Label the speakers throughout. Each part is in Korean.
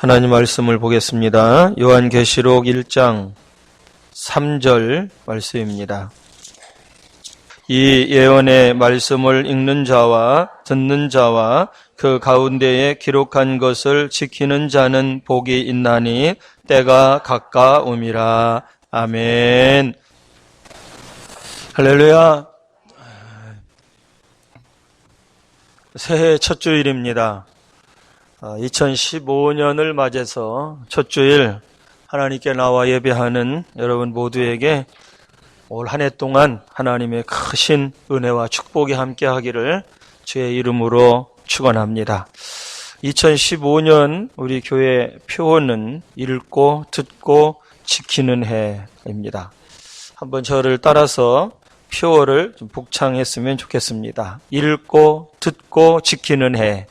Speaker 1: 하나님 말씀을 보겠습니다. 요한계시록 1장 3절 말씀입니다. 이 예언의 말씀을 읽는 자와 듣는 자와 그 가운데에 기록한 것을 지키는 자는 복이 있나니 때가 가까움이라. 아멘. 할렐루야. 새해 첫 주일입니다. 2015년을 맞아서 첫 주일 하나님께 나와 예배하는 여러분 모두에게 올 한 해 동안 하나님의 크신 은혜와 축복이 함께 하기를 주의 이름으로 축원합니다. 2015년 우리 교회 표어는 읽고 듣고 지키는 해입니다. 한번 저를 따라서 표어를 좀 복창했으면 좋겠습니다. 읽고 듣고 지키는 해.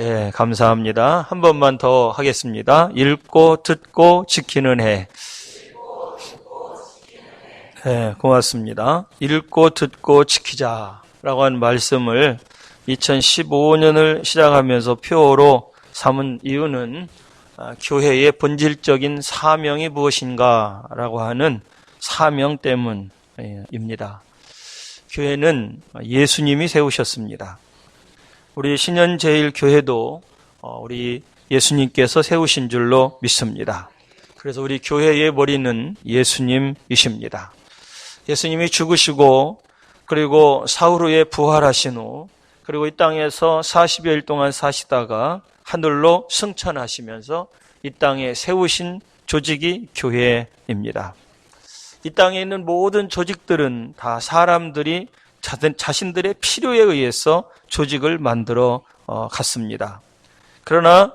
Speaker 1: 예, 감사합니다. 한 번만 더 하겠습니다. 읽고 듣고 지키는 해. 예, 고맙습니다. 읽고 듣고 지키자라고 하는 말씀을 2015년을 시작하면서 표어로 삼은 이유는 교회의 본질적인 사명이 무엇인가라고 하는 사명 때문입니다. 교회는 예수님이 세우셨습니다. 우리 신현제일교회도 우리 예수님께서 세우신 줄로 믿습니다. 그래서 우리 교회의 머리는 예수님이십니다. 예수님이 죽으시고 그리고 사흘 후에 부활하신 후 그리고 이 땅에서 40여일 동안 사시다가 하늘로 승천하시면서 이 땅에 세우신 조직이 교회입니다. 이 땅에 있는 모든 조직들은 다 사람들이 자신들의 필요에 의해서 조직을 만들어 갔습니다. 그러나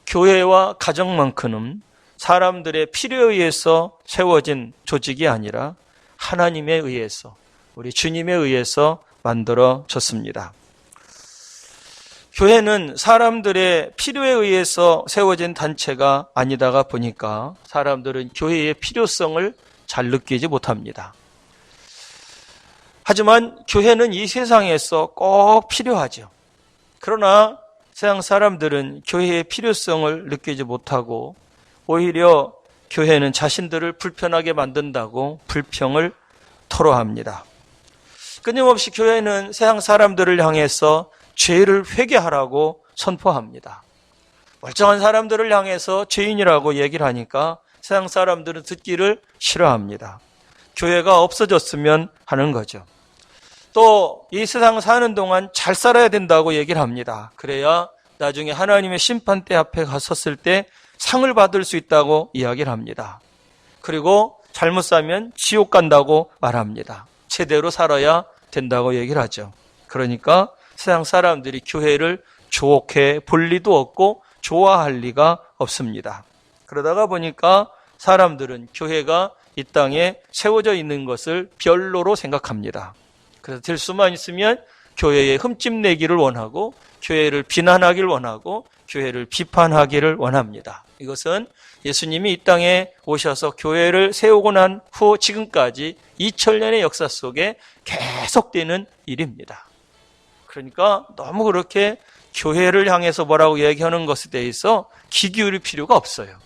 Speaker 1: 교회와 가정만큼은 사람들의 필요에 의해서 세워진 조직이 아니라 하나님에 의해서, 우리 주님에 의해서 만들어졌습니다. 교회는 사람들의 필요에 의해서 세워진 단체가 아니다가 보니까 사람들은 교회의 필요성을 잘 느끼지 못합니다. 하지만 교회는 이 세상에서 꼭 필요하죠. 그러나 세상 사람들은 교회의 필요성을 느끼지 못하고 오히려 교회는 자신들을 불편하게 만든다고 불평을 토로합니다. 끊임없이 교회는 세상 사람들을 향해서 죄를 회개하라고 선포합니다. 멀쩡한 사람들을 향해서 죄인이라고 얘기를 하니까 세상 사람들은 듣기를 싫어합니다. 교회가 없어졌으면 하는 거죠. 또 이 세상 사는 동안 잘 살아야 된다고 얘기를 합니다. 그래야 나중에 하나님의 심판대 앞에 갔었을 때 상을 받을 수 있다고 이야기를 합니다. 그리고 잘못 살면 지옥 간다고 말합니다. 제대로 살아야 된다고 얘기를 하죠. 그러니까 세상 사람들이 교회를 좋게 볼 리도 없고 좋아할 리가 없습니다. 그러다가 보니까 사람들은 교회가 이 땅에 세워져 있는 것을 별로로 생각합니다. 그래서 될 수만 있으면 교회에 흠집 내기를 원하고 교회를 비난하기를 원하고 교회를 비판하기를 원합니다. 이것은 예수님이 이 땅에 오셔서 교회를 세우고 난 후 지금까지 2000년의 역사 속에 계속되는 일입니다. 그러니까 너무 그렇게 교회를 향해서 뭐라고 얘기하는 것에 대해서 귀 기울일 필요가 없어요.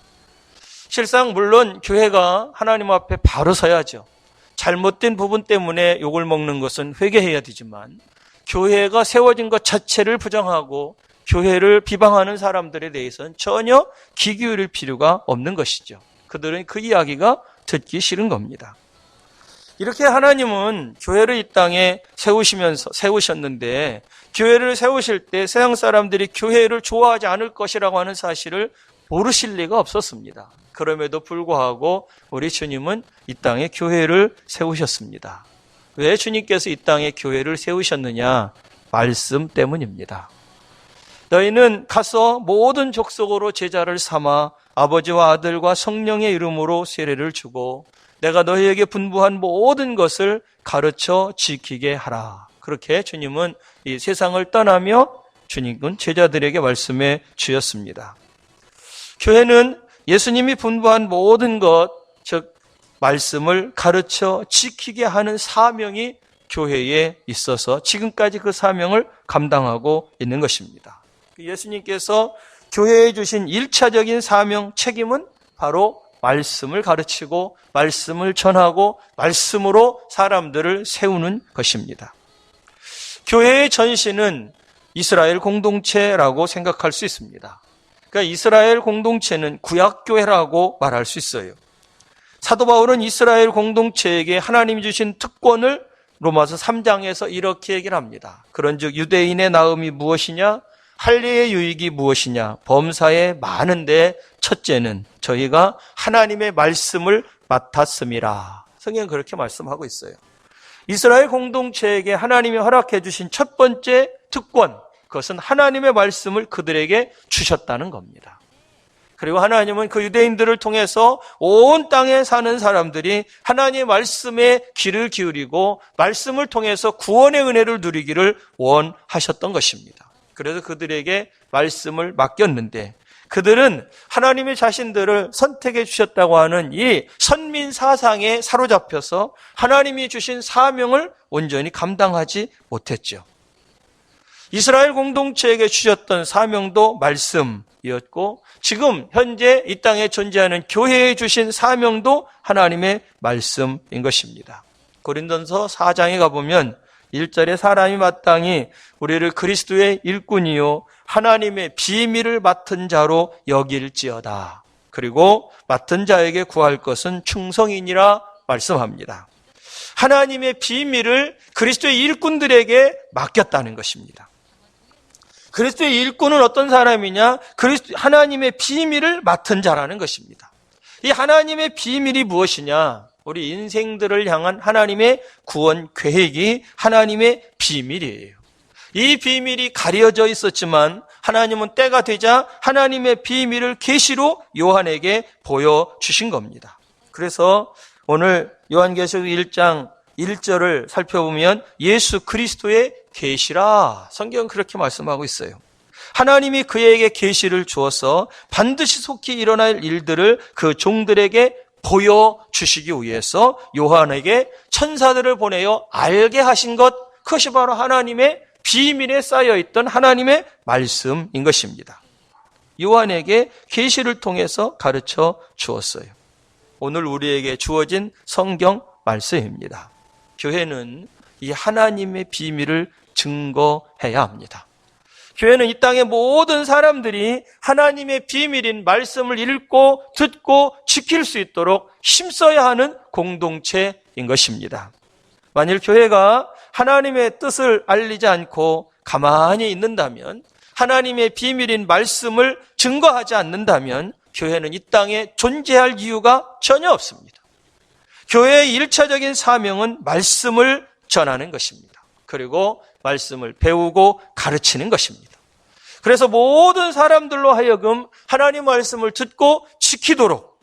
Speaker 1: 실상 물론 교회가 하나님 앞에 바로 서야죠. 잘못된 부분 때문에 욕을 먹는 것은 회개해야 되지만 교회가 세워진 것 자체를 부정하고 교회를 비방하는 사람들에 대해서는 전혀 귀 기울일 필요가 없는 것이죠. 그들은 그 이야기가 듣기 싫은 겁니다. 이렇게 하나님은 교회를 이 땅에 세우셨는데 교회를 세우실 때 세상 사람들이 교회를 좋아하지 않을 것이라고 하는 사실을 모르실 리가 없었습니다. 그럼에도 불구하고 우리 주님은 이 땅에 교회를 세우셨습니다. 왜 주님께서 이 땅에 교회를 세우셨느냐? 말씀 때문입니다. 너희는 가서 모든 족속으로 제자를 삼아 아버지와 아들과 성령의 이름으로 세례를 주고 내가 너희에게 분부한 모든 것을 가르쳐 지키게 하라. 그렇게 주님은 이 세상을 떠나며 주님은 제자들에게 말씀해 주셨습니다. 교회는 예수님이 분부한 모든 것, 즉 말씀을 가르쳐 지키게 하는 사명이 교회에 있어서 지금까지 그 사명을 감당하고 있는 것입니다. 예수님께서 교회에 주신 1차적인 사명, 책임은 바로 말씀을 가르치고 말씀을 전하고 말씀으로 사람들을 세우는 것입니다. 교회의 전신은 이스라엘 공동체라고 생각할 수 있습니다. 그러니까 이스라엘 공동체는 구약교회라고 말할 수 있어요. 사도 바울은 이스라엘 공동체에게 하나님이 주신 특권을 로마서 3장에서 이렇게 얘기를 합니다. 그런즉 유대인의 나음이 무엇이냐? 할례의 유익이 무엇이냐? 범사에 많은데 첫째는 저희가 하나님의 말씀을 맡았음이라. 성경은 그렇게 말씀하고 있어요. 이스라엘 공동체에게 하나님이 허락해 주신 첫 번째 특권, 그것은 하나님의 말씀을 그들에게 주셨다는 겁니다. 그리고 하나님은 그 유대인들을 통해서 온 땅에 사는 사람들이 하나님의 말씀에 귀를 기울이고 말씀을 통해서 구원의 은혜를 누리기를 원하셨던 것입니다. 그래서 그들에게 말씀을 맡겼는데 그들은 하나님의 자신들을 선택해 주셨다고 하는 이 선민 사상에 사로잡혀서 하나님이 주신 사명을 온전히 감당하지 못했죠. 이스라엘 공동체에게 주셨던 사명도 말씀이었고 지금 현재 이 땅에 존재하는 교회에 주신 사명도 하나님의 말씀인 것입니다. 고린도전서 4장에 가보면 1절에 사람이 마땅히 우리를 그리스도의 일꾼이요 하나님의 비밀을 맡은 자로 여길지어다. 그리고 맡은 자에게 구할 것은 충성이니라 말씀합니다. 하나님의 비밀을 그리스도의 일꾼들에게 맡겼다는 것입니다. 그리스도의 일꾼은 어떤 사람이냐? 하나님의 비밀을 맡은 자라는 것입니다. 이 하나님의 비밀이 무엇이냐? 우리 인생들을 향한 하나님의 구원 계획이 하나님의 비밀이에요. 이 비밀이 가려져 있었지만 하나님은 때가 되자 하나님의 비밀을 계시로 요한에게 보여주신 겁니다. 그래서 오늘 요한계시록 1장 1절을 살펴보면 예수 그리스도의 계시라, 성경은 그렇게 말씀하고 있어요. 하나님이 그에게 계시를 주어서 반드시 속히 일어날 일들을 그 종들에게 보여주시기 위해서 요한에게 천사들을 보내어 알게 하신 것, 그것이 바로 하나님의 비밀에 쌓여있던 하나님의 말씀인 것입니다. 요한에게 계시를 통해서 가르쳐 주었어요. 오늘 우리에게 주어진 성경 말씀입니다. 교회는 이 하나님의 비밀을 증거해야 합니다. 교회는 이 땅의 모든 사람들이 하나님의 비밀인 말씀을 읽고 듣고 지킬 수 있도록 힘써야 하는 공동체인 것입니다. 만일 교회가 하나님의 뜻을 알리지 않고 가만히 있는다면, 하나님의 비밀인 말씀을 증거하지 않는다면 교회는 이 땅에 존재할 이유가 전혀 없습니다. 교회의 1차적인 사명은 말씀을 전하는 것입니다. 그리고 말씀을 배우고 가르치는 것입니다. 그래서 모든 사람들로 하여금 하나님 말씀을 듣고 지키도록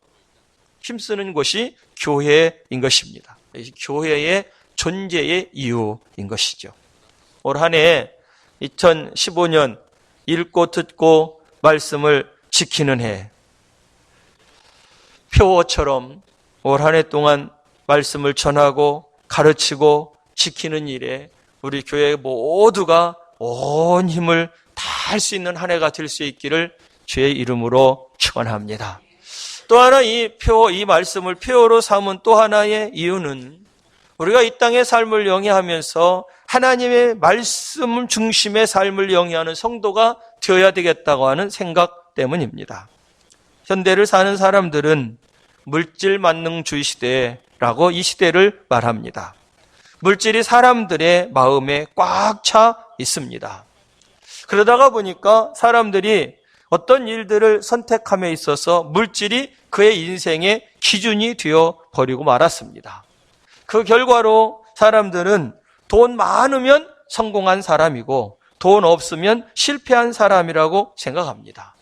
Speaker 1: 힘쓰는 곳이 교회인 것입니다. 교회의 존재의 이유인 것이죠. 올 한 해 2015년 읽고 듣고 말씀을 지키는 해, 표어처럼 올 한 해 동안 말씀을 전하고 가르치고 지키는 일에 우리 교회 모두가 온 힘을 다할 수 있는 한 해가 될 수 있기를 주의 이름으로 축원합니다. 또 하나 이 말씀을 표어로 삼은 또 하나의 이유는 우리가 이 땅의 삶을 영위하면서 하나님의 말씀 중심의 삶을 영위하는 성도가 되어야 되겠다고 하는 생각 때문입니다. 현대를 사는 사람들은 물질 만능주의 시대라고 이 시대를 말합니다. 물질이 사람들의 마음에 꽉 차 있습니다. 그러다가 보니까 사람들이 어떤 일들을 선택함에 있어서 물질이 그의 인생의 기준이 되어 버리고 말았습니다. 그 결과로 사람들은 돈 많으면 성공한 사람이고 돈 없으면 실패한 사람이라고 생각합니다.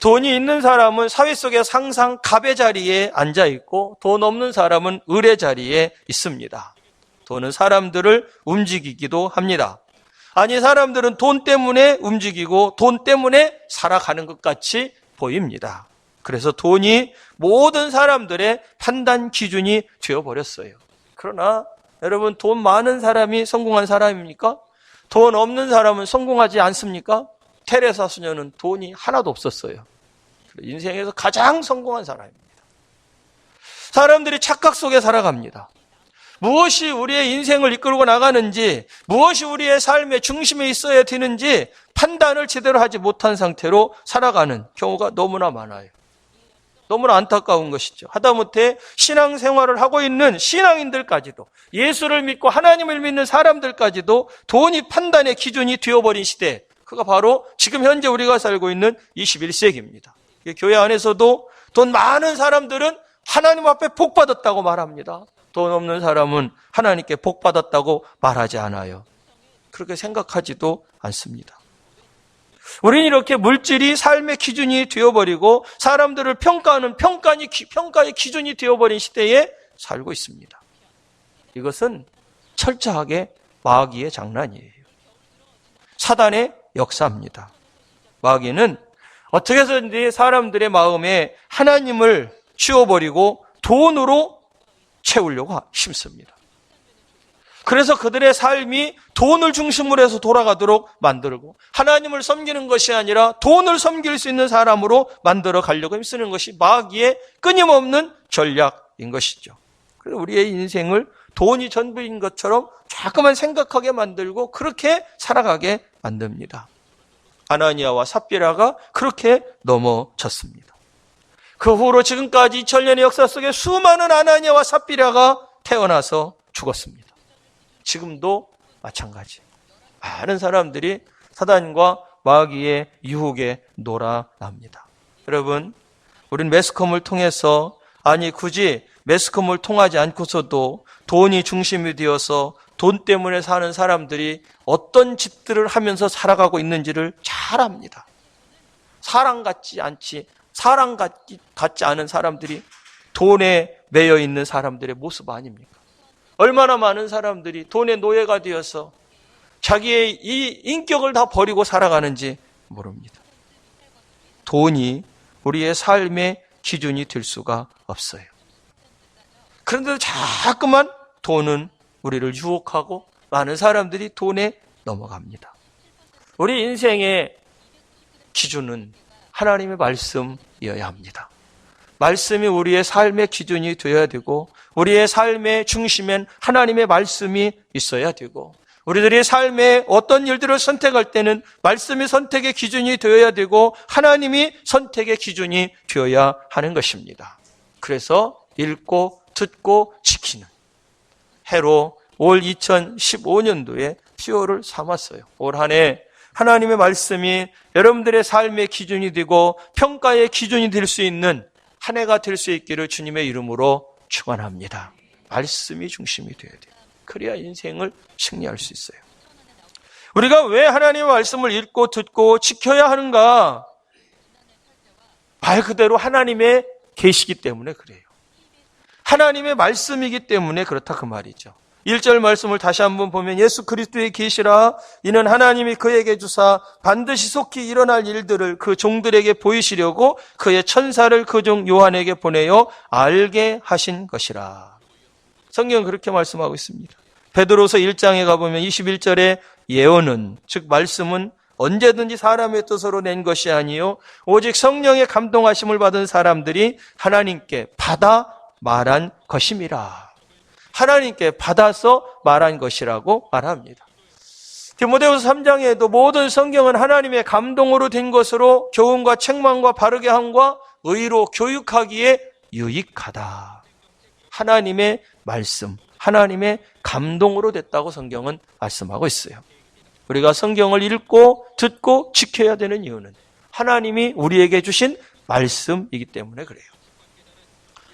Speaker 1: 돈이 있는 사람은 사회 속에 항상 갑의 자리에 앉아 있고 돈 없는 사람은 을의 자리에 있습니다. 돈은 사람들을 움직이기도 합니다. 아니, 사람들은 돈 때문에 움직이고 돈 때문에 살아가는 것 같이 보입니다. 그래서 돈이 모든 사람들의 판단 기준이 되어버렸어요. 그러나 여러분, 돈 많은 사람이 성공한 사람입니까? 돈 없는 사람은 성공하지 않습니까? 테레사 수녀는 돈이 하나도 없었어요. 인생에서 가장 성공한 사람입니다. 사람들이 착각 속에 살아갑니다. 무엇이 우리의 인생을 이끌고 나가는지, 무엇이 우리의 삶의 중심에 있어야 되는지 판단을 제대로 하지 못한 상태로 살아가는 경우가 너무나 많아요. 너무나 안타까운 것이죠. 하다못해 신앙생활을 하고 있는 신앙인들까지도, 예수를 믿고 하나님을 믿는 사람들까지도 돈이 판단의 기준이 되어버린 시대, 그가 바로 지금 현재 우리가 살고 있는 21세기입니다. 교회 안에서도 돈 많은 사람들은 하나님 앞에 복 받았다고 말합니다. 돈 없는 사람은 하나님께 복 받았다고 말하지 않아요. 그렇게 생각하지도 않습니다. 우리는 이렇게 물질이 삶의 기준이 되어버리고 사람들을 평가하는 평가의 기준이 되어버린 시대에 살고 있습니다. 이것은 철저하게 마귀의 장난이에요. 사단의 역사입니다. 마귀는 어떻게 해서든지 사람들의 마음에 하나님을 치워버리고 돈으로 채우려고 힘씁니다. 그래서 그들의 삶이 돈을 중심으로 해서 돌아가도록 만들고, 하나님을 섬기는 것이 아니라 돈을 섬길 수 있는 사람으로 만들어 가려고 힘쓰는 것이 마귀의 끊임없는 전략인 것이죠. 그래서 우리의 인생을 돈이 전부인 것처럼 자꾸만 생각하게 만들고 그렇게 살아가게 만듭니다. 아나니아와 삽비라가 그렇게 넘어졌습니다. 그 후로 지금까지 2000년의 역사 속에 수많은 아나니아와 삽비라가 태어나서 죽었습니다. 지금도 마찬가지. 많은 사람들이 사단과 마귀의 유혹에 놀아납니다. 여러분, 우린 매스컴을 통해서, 아니 굳이 매스컴을 통하지 않고서도 돈이 중심이 되어서 돈 때문에 사는 사람들이 어떤 짓들을 하면서 살아가고 있는지를 잘 압니다. 사랑 같지 않은 사람들이 돈에 매여 있는 사람들의 모습 아닙니까? 얼마나 많은 사람들이 돈의 노예가 되어서 자기의 이 인격을 다 버리고 살아가는지 모릅니다. 돈이 우리의 삶의 기준이 될 수가 없어요. 그런데도 자꾸만 돈은 우리를 유혹하고 많은 사람들이 돈에 넘어갑니다. 우리 인생의 기준은 하나님의 말씀이어야 합니다. 말씀이 우리의 삶의 기준이 되어야 되고, 우리의 삶의 중심엔 하나님의 말씀이 있어야 되고, 우리들의 삶에 어떤 일들을 선택할 때는 말씀이 선택의 기준이 되어야 되고 하나님이 선택의 기준이 되어야 하는 것입니다. 그래서 읽고 듣고 지키는 해로 올 2015년도에 표어를 삼았어요. 올 한 해 하나님의 말씀이 여러분들의 삶의 기준이 되고 평가의 기준이 될 수 있는 한 해가 될 수 있기를 주님의 이름으로 축원합니다. 말씀이 중심이 되어야 돼요. 그래야 인생을 승리할 수 있어요. 우리가 왜 하나님의 말씀을 읽고 듣고 지켜야 하는가? 말 그대로 하나님의 계시기 때문에 그래요. 하나님의 말씀이기 때문에 그렇다 그 말이죠. 1절 말씀을 다시 한번 보면 예수 그리스도의 계시라 이는 하나님이 그에게 주사 반드시 속히 일어날 일들을 그 종들에게 보이시려고 그의 천사를 그 종 요한에게 보내어 알게 하신 것이라. 성경은 그렇게 말씀하고 있습니다. 베드로서 1장에 가보면 21절에 예언은 즉 말씀은 언제든지 사람의 뜻으로 낸 것이 아니요 오직 성령의 감동하심을 받은 사람들이 하나님께 받아 말한 것임이라. 하나님께 받아서 말한 것이라고 말합니다. 디모데후서 3장에도 모든 성경은 하나님의 감동으로 된 것으로 교훈과 책망과 바르게 함과 의로 교육하기에 유익하다. 하나님의 말씀, 하나님의 감동으로 됐다고 성경은 말씀하고 있어요. 우리가 성경을 읽고 듣고 지켜야 되는 이유는 하나님이 우리에게 주신 말씀이기 때문에 그래요.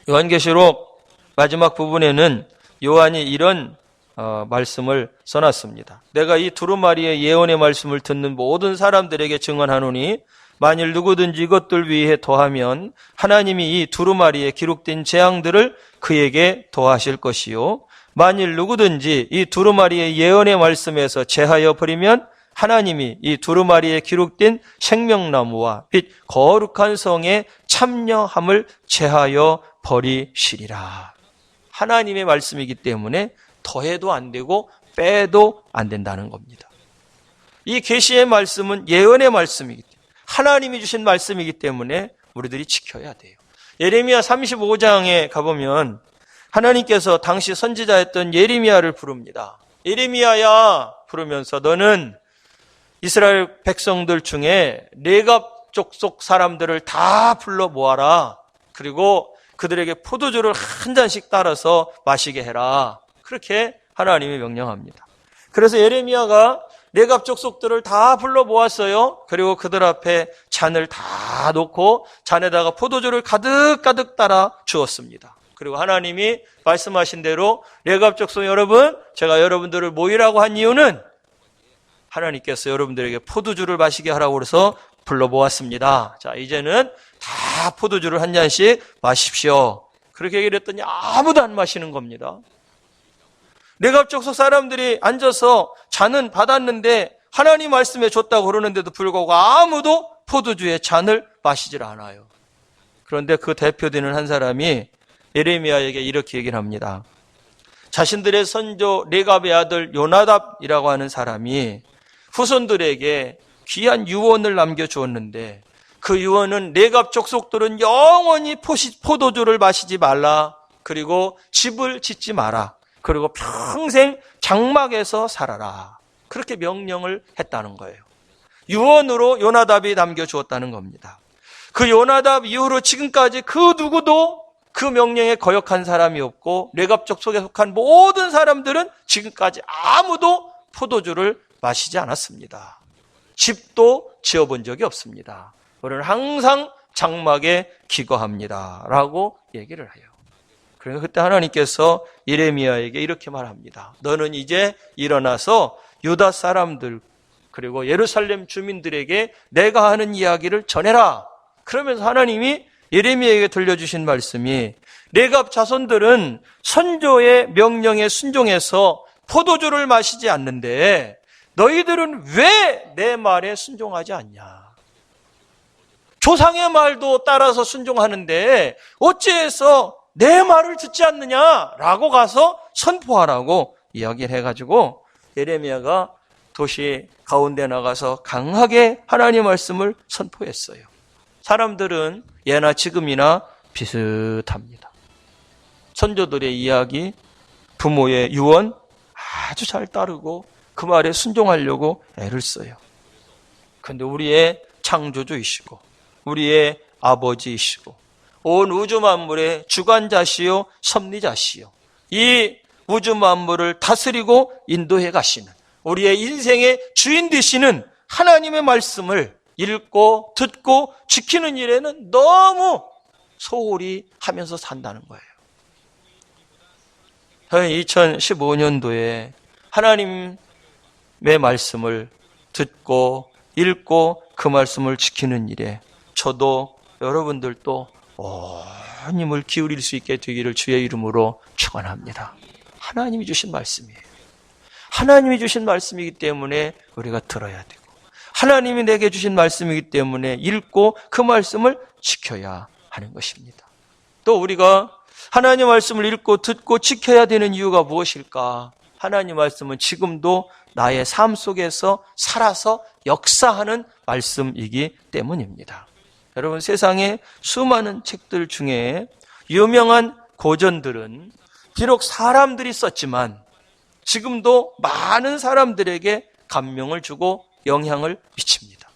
Speaker 1: 요한계시록 마지막 부분에는 요한이 이런 말씀을 써놨습니다. 내가 이 두루마리의 예언의 말씀을 듣는 모든 사람들에게 증언하노니 만일 누구든지 이것들 위에 더하면 하나님이 이 두루마리에 기록된 재앙들을 그에게 더하실 것이요 만일 누구든지 이 두루마리의 예언의 말씀에서 제하여 버리면 하나님이 이 두루마리에 기록된 생명나무와 빛 거룩한 성에 참여함을 제하여 버리시리라. 하나님의 말씀이기 때문에 더해도 안 되고 빼도 안 된다는 겁니다. 이 계시의 말씀은 예언의 말씀이기 때문에, 하나님이 주신 말씀이기 때문에 우리들이 지켜야 돼요. 예레미야 35장에 가보면 하나님께서 당시 선지자였던 예레미야를 부릅니다. 예레미야야 부르면서 너는 이스라엘 백성들 중에 레갑 족속 사람들을 다 불러 모아라. 그리고 그들에게 포도주를 한 잔씩 따라서 마시게 해라. 그렇게 하나님이 명령합니다. 그래서 예레미야가 레갑 족속들을 다 불러 모았어요. 그리고 그들 앞에 잔을 다 놓고 잔에다가 포도주를 가득가득 따라 주었습니다. 그리고 하나님이 말씀하신 대로 레갑 족속 여러분, 제가 여러분들을 모이라고 한 이유는 하나님께서 여러분들에게 포도주를 마시게 하라고 그래서 불러 모았습니다. 자, 이제는 다 포도주를 한 잔씩 마십시오. 그렇게 얘기를 했더니 아무도 안 마시는 겁니다. 레갑 족속 사람들이 앉아서 잔은 받았는데 하나님 말씀에 줬다고 그러는데도 불구하고 아무도 포도주의 잔을 마시질 않아요. 그런데 그 대표되는 한 사람이 예레미야에게 이렇게 얘기를 합니다. 자신들의 선조 레갑의 아들 요나답이라고 하는 사람이 후손들에게 귀한 유언을 남겨주었는데 그 유언은 레갑 족속들은 영원히 포도주를 마시지 말라. 그리고 집을 짓지 마라. 그리고 평생 장막에서 살아라. 그렇게 명령을 했다는 거예요. 유언으로 요나답이 남겨주었다는 겁니다. 그 요나답 이후로 지금까지 그 누구도 그 명령에 거역한 사람이 없고 레갑 족속에 속한 모든 사람들은 지금까지 아무도 포도주를 마시지 않았습니다. 집도 지어본 적이 없습니다. 우리는 항상 장막에 기거합니다. 라고 얘기를 해요. 그러니까 그때 하나님께서 예레미야에게 이렇게 말합니다. 너는 이제 일어나서 유다 사람들 그리고 예루살렘 주민들에게 내가 하는 이야기를 전해라. 그러면서 하나님이 예레미야에게 들려주신 말씀이 레갑 자손들은 선조의 명령에 순종해서 포도주를 마시지 않는데 너희들은 왜 내 말에 순종하지 않냐? 조상의 말도 따라서 순종하는데 어찌해서 내 말을 듣지 않느냐라고 가서 선포하라고 이야기를 해가지고 예레미야가 도시 가운데 나가서 강하게 하나님 말씀을 선포했어요. 사람들은 예나 지금이나 비슷합니다. 선조들의 이야기, 부모의 유언 아주 잘 따르고 그 말에 순종하려고 애를 써요. 그런데 우리의 창조주이시고 우리의 아버지이시고 온 우주 만물의 주관자시요 섭리자시요 이 우주 만물을 다스리고 인도해 가시는 우리의 인생의 주인 되시는 하나님의 말씀을 읽고 듣고 지키는 일에는 너무 소홀히 하면서 산다는 거예요. 2015년도에 하나님의 말씀을 듣고 읽고 그 말씀을 지키는 일에 저도 여러분들도 온 힘을 기울일 수 있게 되기를 주의 이름으로 축원합니다. 하나님이 주신 말씀이에요. 하나님이 주신 말씀이기 때문에 우리가 들어야 되고 하나님이 내게 주신 말씀이기 때문에 읽고 그 말씀을 지켜야 하는 것입니다. 또 우리가 하나님 말씀을 읽고 듣고 지켜야 되는 이유가 무엇일까? 하나님 말씀은 지금도 나의 삶 속에서 살아서 역사하는 말씀이기 때문입니다. 여러분, 세상에 수많은 책들 중에 유명한 고전들은 비록 사람들이 썼지만 지금도 많은 사람들에게 감명을 주고 영향을 미칩니다.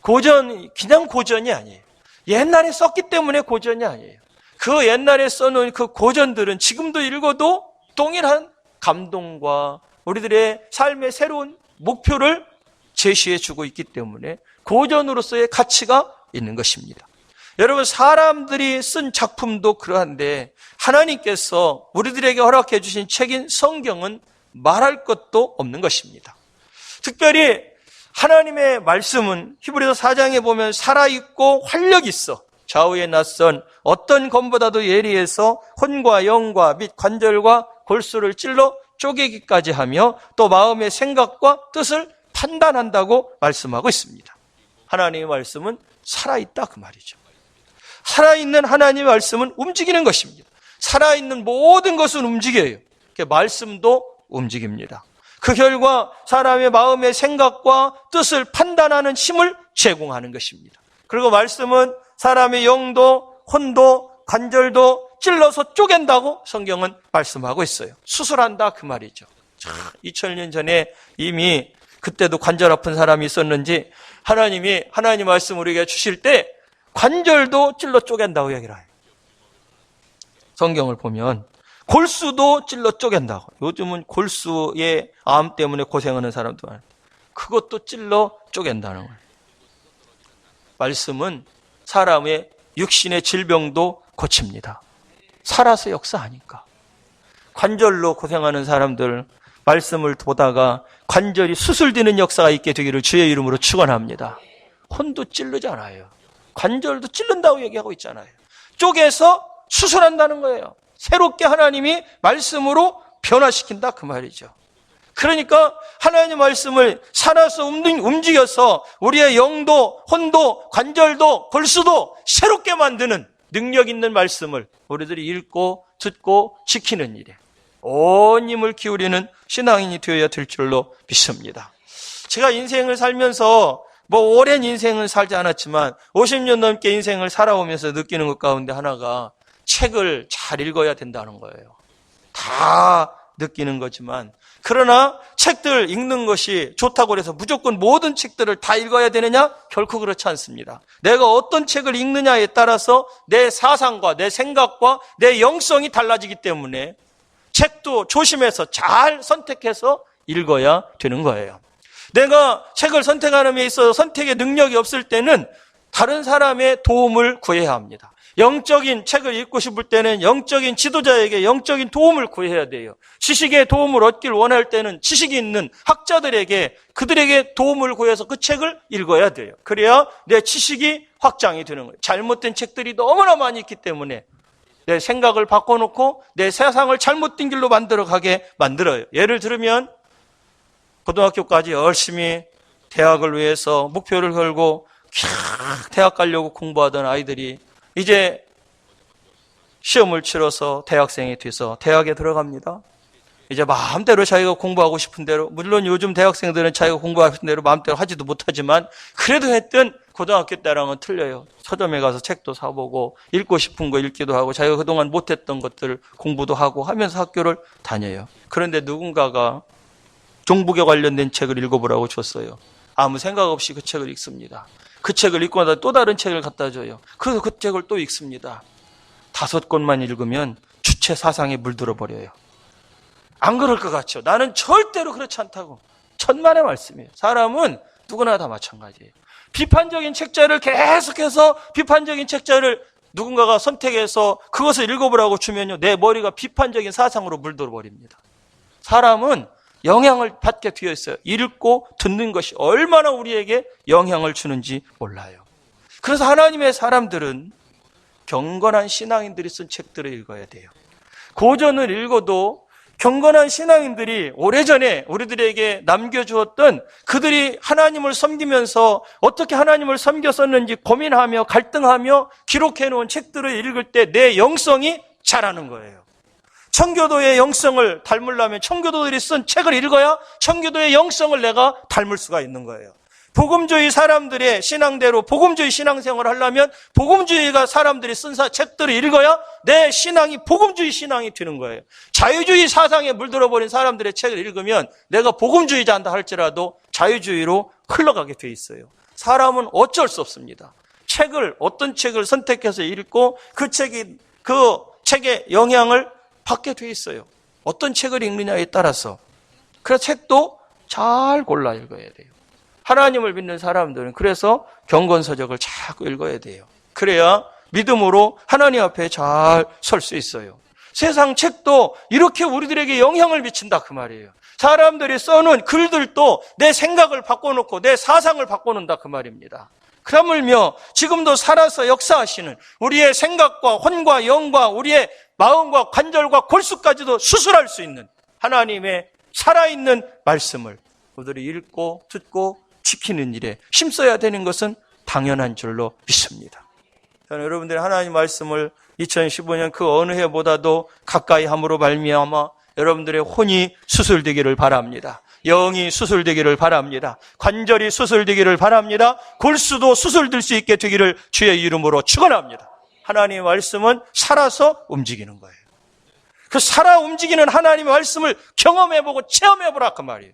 Speaker 1: 고전, 그냥 고전이 아니에요. 옛날에 썼기 때문에 고전이 아니에요. 그 옛날에 써놓은 그 고전들은 지금도 읽어도 동일한 감동과 우리들의 삶의 새로운 목표를 제시해 주고 있기 때문에 고전으로서의 가치가 있는 것입니다. 여러분, 사람들이 쓴 작품도 그러한데 하나님께서 우리들에게 허락해 주신 책인 성경은 말할 것도 없는 것입니다. 특별히 하나님의 말씀은 히브리서 4장에 보면 살아있고 활력이 있어 좌우에 낯선 어떤 검보다도 예리해서 혼과 영과 및 관절과 골수를 찔러 쪼개기까지 하며 또 마음의 생각과 뜻을 판단한다고 말씀하고 있습니다. 하나님의 말씀은 살아있다 그 말이죠. 살아있는 하나님의 말씀은 움직이는 것입니다. 살아있는 모든 것은 움직여요. 말씀도 움직입니다. 그 결과 사람의 마음의 생각과 뜻을 판단하는 힘을 제공하는 것입니다. 그리고 말씀은 사람의 영도, 혼도, 관절도 찔러서 쪼갠다고 성경은 말씀하고 있어요. 수술한다 그 말이죠. 2000년 전에 이미 그때도 관절 아픈 사람이 있었는지 하나님이 하나님 말씀 우리에게 주실 때 관절도 찔러 쪼갠다고 얘기를 해요. 성경을 보면 골수도 찔러 쪼갠다고. 요즘은 골수의 암 때문에 고생하는 사람도 많아요. 그것도 찔러 쪼갠다는 거예요. 말씀은 사람의 육신의 질병도 고칩니다. 살아서 역사하니까. 관절로 고생하는 사람들 말씀을 보다가 관절이 수술되는 역사가 있게 되기를 주의 이름으로 축원합니다. 혼도 찌르잖아요. 관절도 찌른다고 얘기하고 있잖아요. 쪼개서 수술한다는 거예요. 새롭게 하나님이 말씀으로 변화시킨다 그 말이죠. 그러니까 하나님의 말씀을 살아서 움직여서 우리의 영도, 혼도, 관절도, 골수도 새롭게 만드는 능력 있는 말씀을 우리들이 읽고 듣고 지키는 일에 온 힘을 기울이는 신앙인이 되어야 될 줄로 믿습니다. 제가 인생을 살면서 오랜 인생을 살지 않았지만 50년 넘게 인생을 살아오면서 느끼는 것 가운데 하나가 책을 잘 읽어야 된다는 거예요. 다 느끼는 거지만 그러나 책들 읽는 것이 좋다고 해서 무조건 모든 책들을 다 읽어야 되느냐? 결코 그렇지 않습니다. 내가 어떤 책을 읽느냐에 따라서 내 사상과 내 생각과 내 영성이 달라지기 때문에 책도 조심해서 잘 선택해서 읽어야 되는 거예요. 내가 책을 선택하는 데 있어서 선택의 능력이 없을 때는 다른 사람의 도움을 구해야 합니다. 영적인 책을 읽고 싶을 때는 영적인 지도자에게 영적인 도움을 구해야 돼요. 지식의 도움을 얻길 원할 때는 지식이 있는 학자들에게 그들에게 도움을 구해서 그 책을 읽어야 돼요. 그래야 내 지식이 확장이 되는 거예요. 잘못된 책들이 너무나 많이 있기 때문에 내 생각을 바꿔놓고 내 세상을 잘못된 길로 만들어가게 만들어요. 예를 들면 고등학교까지 열심히 대학을 위해서 목표를 걸고 대학 가려고 공부하던 아이들이 이제 시험을 치러서 대학생이 돼서 대학에 들어갑니다. 이제 마음대로 자기가 공부하고 싶은 대로, 물론 요즘 대학생들은 자기가 공부하고 싶은 대로 마음대로 하지도 못하지만 그래도 했던 고등학교 때랑은 틀려요. 서점에 가서 책도 사보고 읽고 싶은 거 읽기도 하고 자기가 그동안 못했던 것들 공부도 하고 하면서 학교를 다녀요. 그런데 누군가가 종북에 관련된 책을 읽어보라고 줬어요. 아무 생각 없이 그 책을 읽습니다. 그 책을 읽고 나서 또 다른 책을 갖다 줘요. 그래서 그 책을 또 읽습니다. 5권만 읽으면 주체 사상에 물들어 버려요. 안 그럴 것 같죠? 나는 절대로 그렇지 않다고. 천만의 말씀이에요. 사람은 누구나 다 마찬가지예요. 비판적인 책자를 계속해서 비판적인 책자를 누군가가 선택해서 그것을 읽어보라고 주면요. 내 머리가 비판적인 사상으로 물들어 버립니다. 사람은 영향을 받게 되어 있어요. 읽고 듣는 것이 얼마나 우리에게 영향을 주는지 몰라요. 그래서 하나님의 사람들은 경건한 신앙인들이 쓴 책들을 읽어야 돼요. 고전을 읽어도 경건한 신앙인들이 오래전에 우리들에게 남겨주었던 그들이 하나님을 섬기면서 어떻게 하나님을 섬겼었는지 고민하며 갈등하며 기록해놓은 책들을 읽을 때 내 영성이 자라는 거예요. 청교도의 영성을 닮으려면 청교도들이 쓴 책을 읽어야 청교도의 영성을 내가 닮을 수가 있는 거예요. 복음주의 사람들의 신앙대로 복음주의 신앙생활을 하려면 복음주의가 사람들이 쓴 책들을 읽어야 내 신앙이 복음주의 신앙이 되는 거예요. 자유주의 사상에 물들어버린 사람들의 책을 읽으면 내가 복음주의자한다 할지라도 자유주의로 흘러가게 돼 있어요. 사람은 어쩔 수 없습니다. 어떤 책을 선택해서 읽고 그 책의 영향을 받게 돼 있어요. 어떤 책을 읽느냐에 따라서. 그래서 책도 잘 골라 읽어야 돼요. 하나님을 믿는 사람들은 그래서 경건서적을 자꾸 읽어야 돼요. 그래야 믿음으로 하나님 앞에 잘 설 수 있어요. 세상 책도 이렇게 우리들에게 영향을 미친다 그 말이에요. 사람들이 써놓은 글들도 내 생각을 바꿔놓고 내 사상을 바꿔놓는다 그 말입니다. 그러물며 지금도 살아서 역사하시는 우리의 생각과 혼과 영과 우리의 마음과 관절과 골수까지도 수술할 수 있는 하나님의 살아있는 말씀을 우리들이 읽고 듣고 지키는 일에 힘써야 되는 것은 당연한 줄로 믿습니다. 저는 여러분들이 하나님 말씀을 2015년 그 어느 해보다도 가까이 함으로 말미암아 여러분들의 혼이 수술되기를 바랍니다. 영이 수술되기를 바랍니다. 관절이 수술되기를 바랍니다. 골수도 수술될 수 있게 되기를 주의 이름으로 축원합니다. 하나님의 말씀은 살아서 움직이는 거예요. 그 살아 움직이는 하나님의 말씀을 경험해보고 체험해보라 그 말이에요.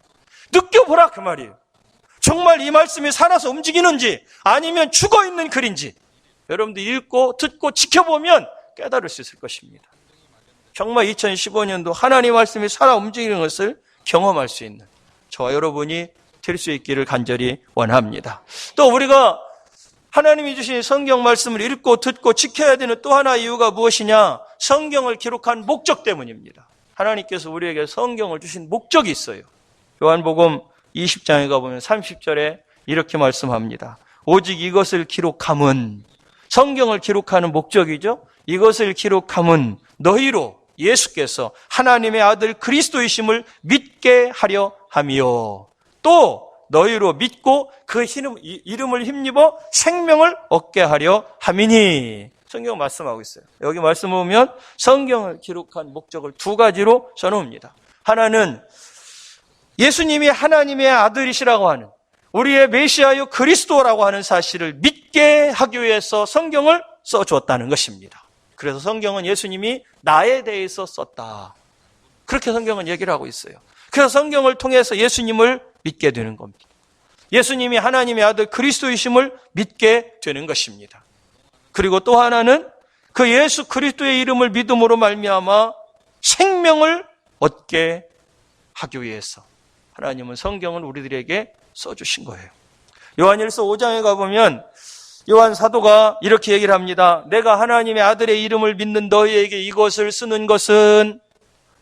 Speaker 1: 느껴보라 그 말이에요. 정말 이 말씀이 살아서 움직이는지 아니면 죽어있는 글인지 여러분들 읽고 듣고 지켜보면 깨달을 수 있을 것입니다. 정말 2015년도 하나님의 말씀이 살아 움직이는 것을 경험할 수 있는 저와 여러분이 될 수 있기를 간절히 원합니다. 또 우리가 하나님이 주신 성경 말씀을 읽고 듣고 지켜야 되는 또 하나의 이유가 무엇이냐? 성경을 기록한 목적 때문입니다. 하나님께서 우리에게 성경을 주신 목적이 있어요. 요한복음 20장에 가보면 30절에 이렇게 말씀합니다. 오직 이것을 기록함은, 성경을 기록하는 목적이죠. 이것을 기록함은 너희로 예수께서 하나님의 아들 그리스도이심을 믿게 하려 함이요. 또 너희로 믿고 그 이름을 힘입어 생명을 얻게 하려 함이니. 성경 말씀하고 있어요. 여기 말씀 보면 성경을 기록한 목적을 두 가지로 써놓습니다. 하나는 예수님이 하나님의 아들이시라고 하는, 우리의 메시아요 그리스도라고 하는 사실을 믿게 하기 위해서 성경을 써주었다는 것입니다. 그래서 성경은 예수님이 나에 대해서 썼다. 그렇게 성경은 얘기를 하고 있어요. 그래서 성경을 통해서 예수님을 믿게 되는 겁니다. 예수님이 하나님의 아들 그리스도이심을 믿게 되는 것입니다. 그리고 또 하나는 그 예수 그리스도의 이름을 믿음으로 말미암아 생명을 얻게 하기 위해서 하나님은 성경을 우리들에게 써주신 거예요. 요한일서 5장에 가보면 요한 사도가 이렇게 얘기를 합니다. 내가 하나님의 아들의 이름을 믿는 너희에게 이것을 쓰는 것은,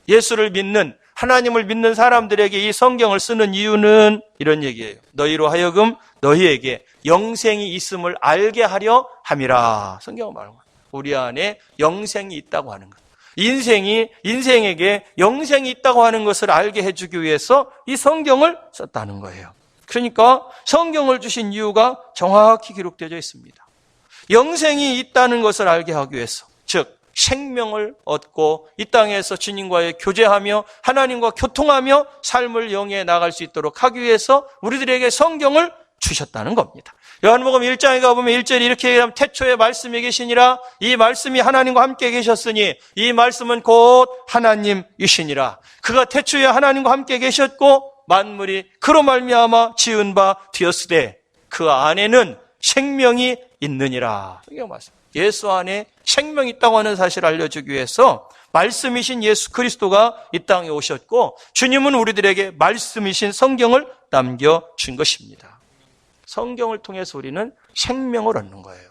Speaker 1: 예수를 믿는, 하나님을 믿는 사람들에게 이 성경을 쓰는 이유는 이런 얘기예요. 너희로 하여금 너희에게 영생이 있음을 알게 하려 함이라. 성경은 말하는 거예요. 우리 안에 영생이 있다고 하는 것. 인생에게 영생이 있다고 하는 것을 알게 해주기 위해서 이 성경을 썼다는 거예요. 그러니까 성경을 주신 이유가 정확히 기록되어 있습니다. 영생이 있다는 것을 알게 하기 위해서, 즉 생명을 얻고 이 땅에서 주님과의 교제하며 하나님과 교통하며 삶을 영위해 나갈 수 있도록 하기 위해서 우리들에게 성경을 주셨다는 겁니다. 요한복음 1장에 가보면 1절에 이렇게 얘기하면 태초에 말씀이 계시니라. 이 말씀이 하나님과 함께 계셨으니 이 말씀은 곧 하나님이시니라. 그가 태초에 하나님과 함께 계셨고 만물이 그로 말미암아 지은 바 되었으되 그 안에는 생명이 있느니라. 이게 말씀. 예수 안에 생명이 있다고 하는 사실을 알려주기 위해서 말씀이신 예수 그리스도가 이 땅에 오셨고 주님은 우리들에게 말씀이신 성경을 남겨준 것입니다. 성경을 통해서 우리는 생명을 얻는 거예요.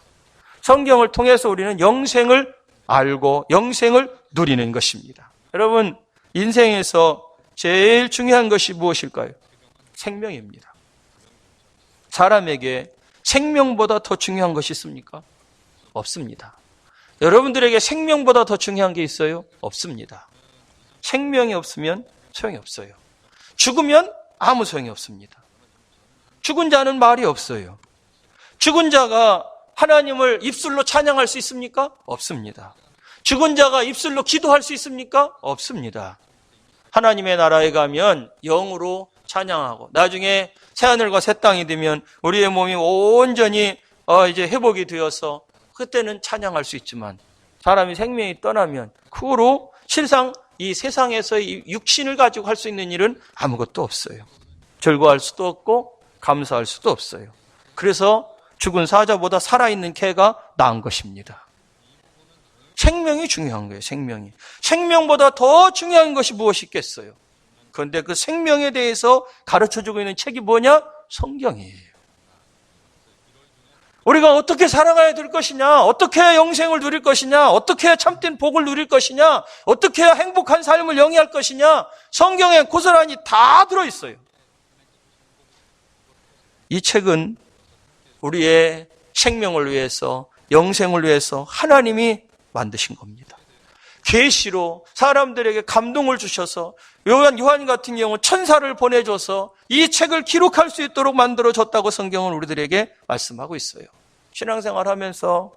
Speaker 1: 성경을 통해서 우리는 영생을 알고 영생을 누리는 것입니다. 여러분, 인생에서 제일 중요한 것이 무엇일까요? 생명입니다. 사람에게 생명보다 더 중요한 것이 있습니까? 없습니다. 여러분들에게 생명보다 더 중요한 게 있어요? 없습니다. 생명이 없으면 소용이 없어요. 죽으면 아무 소용이 없습니다. 죽은 자는 말이 없어요. 죽은 자가 하나님을 입술로 찬양할 수 있습니까? 없습니다. 죽은 자가 입술로 기도할 수 있습니까? 없습니다. 하나님의 나라에 가면 영으로 찬양하고 나중에 새하늘과 새 땅이 되면 우리의 몸이 온전히 이제 회복이 되어서 그때는 찬양할 수 있지만 사람이 생명이 떠나면 그 후로 실상 이 세상에서의 육신을 가지고 할 수 있는 일은 아무것도 없어요. 즐거워할 수도 없고 감사할 수도 없어요. 그래서 죽은 사자보다 살아있는 개가 나은 것입니다. 생명이 중요한 거예요. 생명보다 더 중요한 것이 무엇이 있겠어요? 그런데 그 생명에 대해서 가르쳐주고 있는 책이 뭐냐? 성경이에요. 우리가 어떻게 살아가야 될 것이냐, 어떻게 해야 영생을 누릴 것이냐, 어떻게 해야 참된 복을 누릴 것이냐, 어떻게 해야 행복한 삶을 영위할 것이냐, 성경에 고스란히 다 들어있어요. 이 책은 우리의 생명을 위해서, 영생을 위해서 하나님이 만드신 겁니다. 계시로 사람들에게 감동을 주셔서 요한 같은 경우는 천사를 보내줘서 이 책을 기록할 수 있도록 만들어줬다고 성경은 우리들에게 말씀하고 있어요. 신앙생활하면서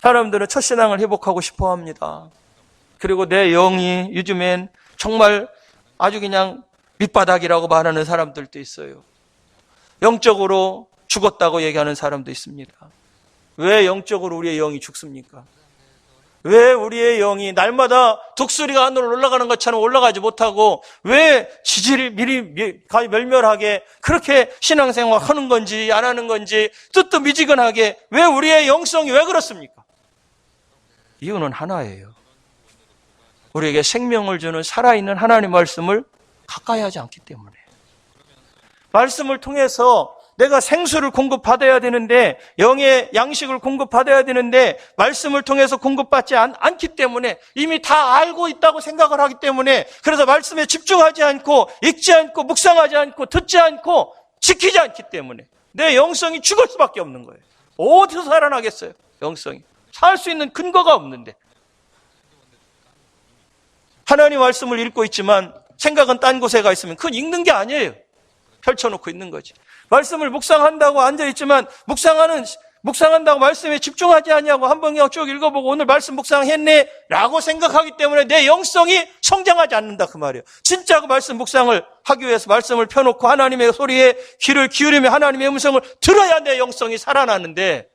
Speaker 1: 사람들은 첫신앙을 회복하고 싶어 합니다. 그리고 내 영이 요즘엔 정말 아주 그냥 밑바닥이라고 말하는 사람들도 있어요. 영적으로 죽었다고 얘기하는 사람도 있습니다. 왜 영적으로 우리의 영이 죽습니까? 왜 우리의 영이 날마다 독수리가 하늘로 올라가는 것처럼 올라가지 못하고 왜 지질이 미리 멸멸하게 그렇게 신앙생활 하는 건지 안 하는 건지 뜨뜻미지근하게 왜 우리의 영성이 왜 그렇습니까? 이유는 하나예요. 우리에게 생명을 주는 살아있는 하나님의 말씀을 가까이 하지 않기 때문에. 말씀을 통해서 내가 생수를 공급받아야 되는데 영의 양식을 공급받아야 되는데 말씀을 통해서 공급받지 않기 때문에 이미 다 알고 있다고 생각을 하기 때문에 그래서 말씀에 집중하지 않고 읽지 않고 묵상하지 않고 듣지 않고 지키지 않기 때문에 내 영성이 죽을 수밖에 없는 거예요. 어디서 살아나겠어요? 영성이. 살 수 있는 근거가 없는데. 하나님 말씀을 읽고 있지만 생각은 딴 곳에 가 있으면 그건 읽는 게 아니에요. 펼쳐놓고 있는 거지. 말씀을 묵상한다고 앉아있지만 묵상한다고 말씀에 집중하지 않냐고 한 번 그냥 쭉 읽어보고 오늘 말씀 묵상했네 라고 생각하기 때문에 내 영성이 성장하지 않는다 그 말이에요. 진짜 그 말씀 묵상을 하기 위해서 말씀을 펴놓고 하나님의 소리에 귀를 기울이며 하나님의 음성을 들어야 내 영성이 살아나는데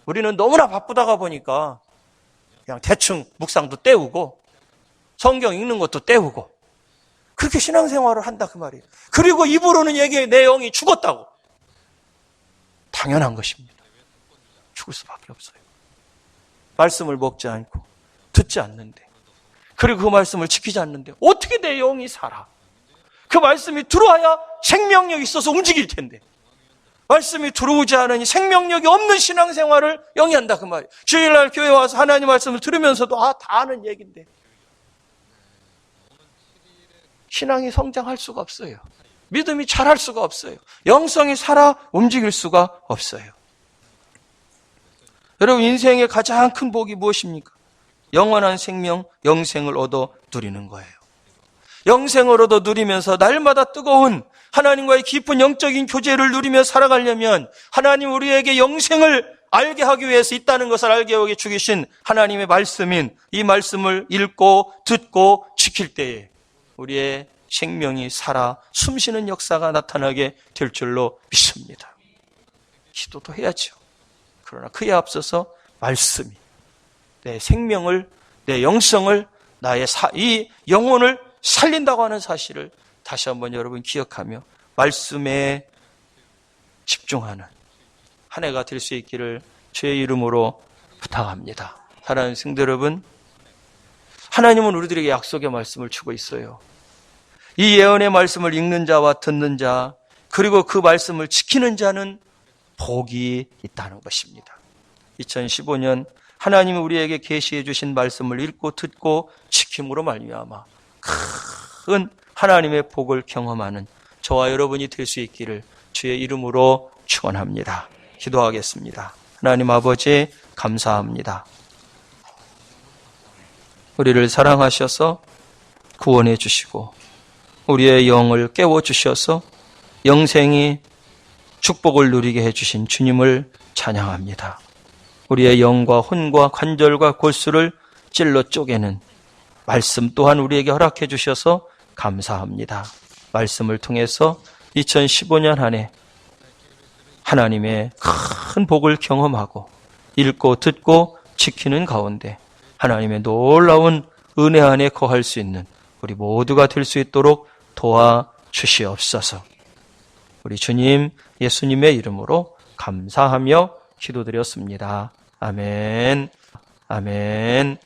Speaker 1: 우리는 너무나 바쁘다가 보니까 그냥 대충 묵상도 때우고 성경 읽는 것도 때우고 그렇게 신앙생활을 한다 그 말이에요. 그리고 입으로는 얘기해 내 영이 죽었다고. 당연한 것입니다. 죽을 수밖에 없어요. 말씀을 먹지 않고 듣지 않는데 그리고 그 말씀을 지키지 않는데 어떻게 내 영이 살아? 그 말씀이 들어와야 생명력이 있어서 움직일 텐데 말씀이 들어오지 않으니 생명력이 없는 신앙생활을 영이 한다 그 말이에요. 주일날 교회 와서 하나님 말씀을 들으면서도 다 아는 얘기인데 신앙이 성장할 수가 없어요. 믿음이 자랄 수가 없어요. 영성이 살아 움직일 수가 없어요. 여러분 인생의 가장 큰 복이 무엇입니까? 영원한 생명, 영생을 얻어 누리는 거예요. 영생을 얻어 누리면서 날마다 뜨거운 하나님과의 깊은 영적인 교제를 누리며 살아가려면 하나님 우리에게 영생을 알게 하기 위해서 있다는 것을 알게 하게 주신 하나님의 말씀인 이 말씀을 읽고 듣고 지킬 때에 우리의 생명이 살아 숨쉬는 역사가 나타나게 될 줄로 믿습니다. 기도도 해야죠. 그러나 그에 앞서서 말씀이 내 생명을, 내 영성을, 나의 이 영혼을 살린다고 하는 사실을 다시 한번 여러분 기억하며 말씀에 집중하는 한 해가 될 수 있기를 주의 이름으로 부탁합니다. 사랑하는 성도 여러분, 하나님은 우리들에게 약속의 말씀을 주고 있어요. 이 예언의 말씀을 읽는 자와 듣는 자, 그리고 그 말씀을 지키는 자는 복이 있다는 것입니다. 2015년 하나님이 우리에게 계시해 주신 말씀을 읽고 듣고 지킴으로 말미암아 큰 하나님의 복을 경험하는 저와 여러분이 될 수 있기를 주의 이름으로 축원합니다. 기도하겠습니다. 하나님 아버지 감사합니다. 우리를 사랑하셔서 구원해 주시고 우리의 영을 깨워주셔서 영생이 축복을 누리게 해주신 주님을 찬양합니다. 우리의 영과 혼과 관절과 골수를 찔러 쪼개는 말씀 또한 우리에게 허락해 주셔서 감사합니다. 말씀을 통해서 2015년 한 해 하나님의 큰 복을 경험하고 읽고 듣고 지키는 가운데 하나님의 놀라운 은혜 안에 거할 수 있는 우리 모두가 될 수 있도록 도와주시옵소서. 우리 주님 예수님의 이름으로 감사하며 기도드렸습니다. 아멘. 아멘.